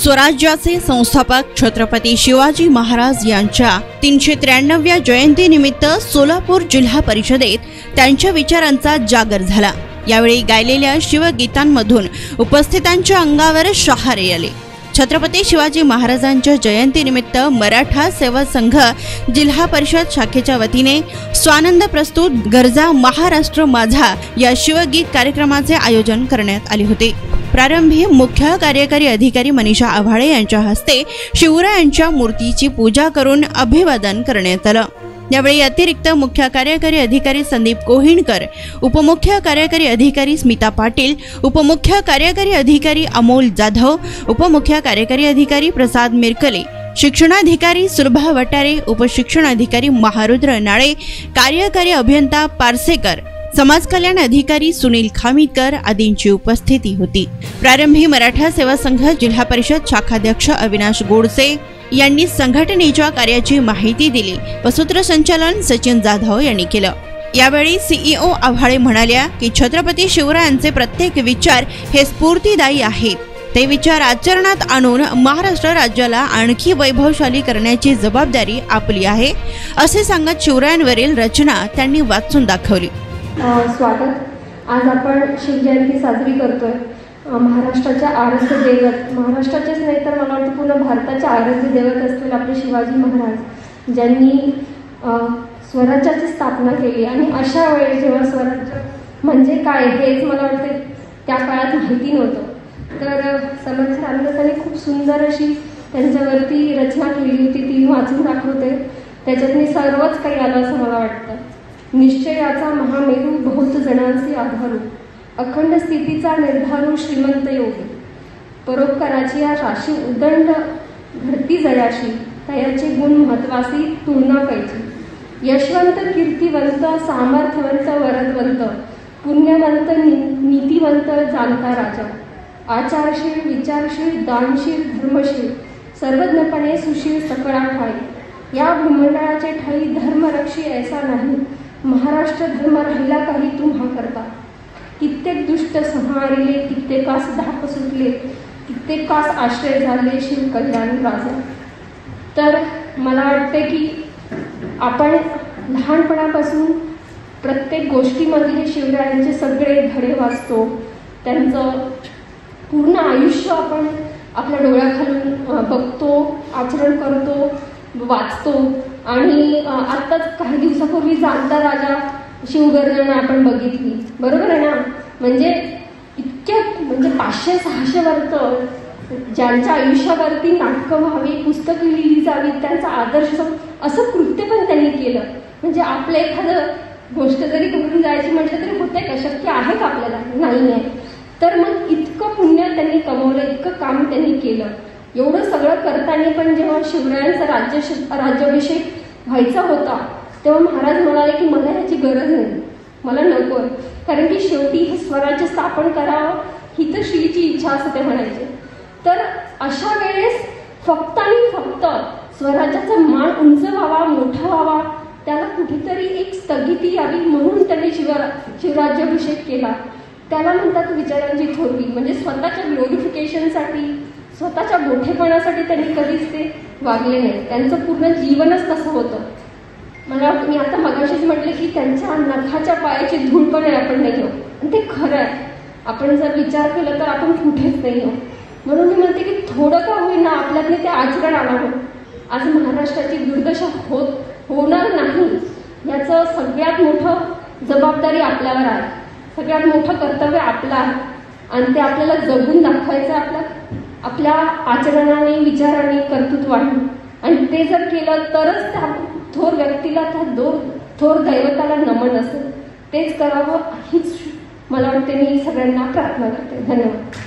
स्वराज्याचे संस्थापक छत्रपती शिवाजी महाराज यांच्या 393व्या जयंतीनिमित्त सोलापूर जिल्हा परिषदेत त्यांच्या विचारांचा जागर झाला। यावेळी गायलेल्या शिवगीतांमधून उपस्थितांच्या अंगावर शहारे आले। छत्रपती शिवाजी महाराजांच्या जयंतीनिमित्त मराठा सेवा संघ जिल्हा परिषद शाखेच्या वतीने स्वानंद प्रस्तुत गरजा महाराष्ट्र माझा या शिवगीत कार्यक्रमाचे आयोजन करण्यात आले होते। प्रारंभी मुख्य कार्यकारी अधिकारी मनीषा आभाळे यांच्या हस्ते शिवरायांच्या मूर्तीची पूजा करून अभिवादन करण्यात आलं। यावेळी अतिरिक्त मुख्य कार्यकारी अधिकारी संदीप कोहिणकर, उपमुख्य कार्यकारी अधिकारी स्मिता पाटील, उपमुख्य कार्यकारी अधिकारी अमोल जाधव, उपमुख्य कार्यकारी अधिकारी प्रसाद मिरकले, शिक्षणाधिकारी सुलभा वटारे, उपशिक्षणाधिकारी महारुद्र नाळे, कार्यकारी अभियंता पारसेकर, समाज कल्याण अधिकारी सुनील खामितकर आदींची उपस्थिती होती। प्रारंभी मराठा सेवा संघ जिल्हा परिषद शाखाध्यक्ष अविनाश गोडसे यांनी संघटनेच्या कार्याची माहिती दिली व सूत्रसंचालन सचिन जाधव यांनी केलं। यावेळी सीईओ आभाळे म्हणाल्या की छत्रपती शिवरायांचे प्रत्येक विचार हे स्फूर्तिदायी आहेत। ते विचार आचरणात आणून महाराष्ट्र राज्याला आणखी वैभवशाली करण्याची जबाबदारी आपली आहे असे सांगत शिवरायांवरील रचना त्यांनी वाचून दाखवली। स्वागत। आज आपण शिवजयंती साजरी करतोय। महाराष्ट्राच्या आराध्य दैवत, महाराष्ट्राचेच नाही तर मला वाटतं पूर्ण भारताचे आराध्य दैवत असलेले आपले शिवाजी महाराज ज्यांनी स्वराज्याची स्थापना केली आणि अशा वेळी जेव्हा स्वराज्य म्हणजे काय हेच मला वाटतं त्या काळात माहिती नव्हतं, तर समर्थ रामदासांनी खूप सुंदर अशी त्यांच्यावरती रचना केली होती, ती वाचून दाखवते। त्याच्यात मी सर्वच काही आलं असं मला वाटतं। निश्चयाचा महामेरू बहुत जणांचे आधारू, अखंड स्थितीचा निर्धारू श्रीमंत योगी, परोपकाराची या राशी उदंड घडती जयाशी, तयाचे गुण महत्वासी तुलना पाहिजे। यशवंत कीर्तिवंत सामर्थ्यवंत वरदवंत, पुण्यवंत नीतिवंत जाणता राजा, आचारशील विचारशील दानशील धर्मशील, सर्वज्ञपणे सुशील सकळा ठाई, या भूमंडळाचे ठाई धर्मरक्षी ऐसा नाही, महाराष्ट्र धर्म राहिला काही तुम्हा करता। कित्येक दुष्ट संहारिले, कित्येकास धाक सुटले, कित्येकास आश्रय झाले शिव कल्याण राजा। तर मला वाटते की आपण लहानपणापासून प्रत्येक गोष्टीमध्ये शिवरायांचे सगळे धडे वाचतो, त्यांचं पूर्ण आयुष्य आपण आपल्या डोळ्याखालून बघतो, आचरण करतो, वाचतो। आणि आत्ताच काही दिवसापूर्वी जाणता राजा शिवगर्जना आपण बघितली, बरोबर आहे ना। म्हणजे इतक्या म्हणजे 500-600 वर्ष ज्यांच्या आयुष्यावरती नाटकं व्हावी, पुस्तकं लिहिली जावी, त्यांचा आदर्श असं कृत्य पण त्यांनी केलं। म्हणजे आपलं एखादं गोष्ट जरी करून जायची म्हटलं तरी होते का, शक्य आहे का आपल्याला? नाही आहे। तर मग इतकं पुण्य त्यांनी कमवलं, इतकं काम त्यांनी केलं। एवढं सगळं करताना पण जेव्हा शिवरायांचा राज्याभिषेक व्हायचा होता तेव्हा महाराज म्हणाले की मला ह्याची गरज नाही, मला नको, कारण की शेवटी हे स्वराज्य स्थापन करावं ही तर श्रीची इच्छा असं ते म्हणायचे। तर अशा वेळेस फक्त आणि फक्त स्वराज्याचा मान उंच व्हावा, मोठा व्हावा, त्याला कुठेतरी एक स्थगिती यावी म्हणून त्यांनी शिवराज्याभिषेक केला। त्याला म्हणतात विचारांची थोरवी। म्हणजे स्वतःच्या ग्लोरिफिकेशनसाठी, स्वतःच्या मोठेपणासाठी त्यांनी कधीच ते वागले नाही, त्यांचं पूर्ण जीवनच तसं होतं। मला मी आता मगाशीच म्हटले की त्यांच्या नखाच्या पायाची धूळ पण आपण नाही हो, आणि ते खरं आहे। आपण जर विचार केला तर आपण कुठेच नाही हो। म्हणून मी म्हणते की थोडं का होईना आपल्यातले ते आचरण आणावं। आज महाराष्ट्राची दुर्दशा होणार नाही याचं सगळ्यात मोठं जबाबदारी आपल्यावर आहे, सगळ्यात मोठं कर्तव्य आपलं आहे, आणि ते आपल्याला जगून दाखवायचं आपल्या आचरणाने, विचाराने, कर्तृत्वाने। आणि ते जर केलं तरच त्या थोर व्यक्तीला, त्या थोर दैवताला नमन असेल। तेच करावं हीच मला वाटते मी सगळ्यांना प्रार्थना करते। धन्यवाद।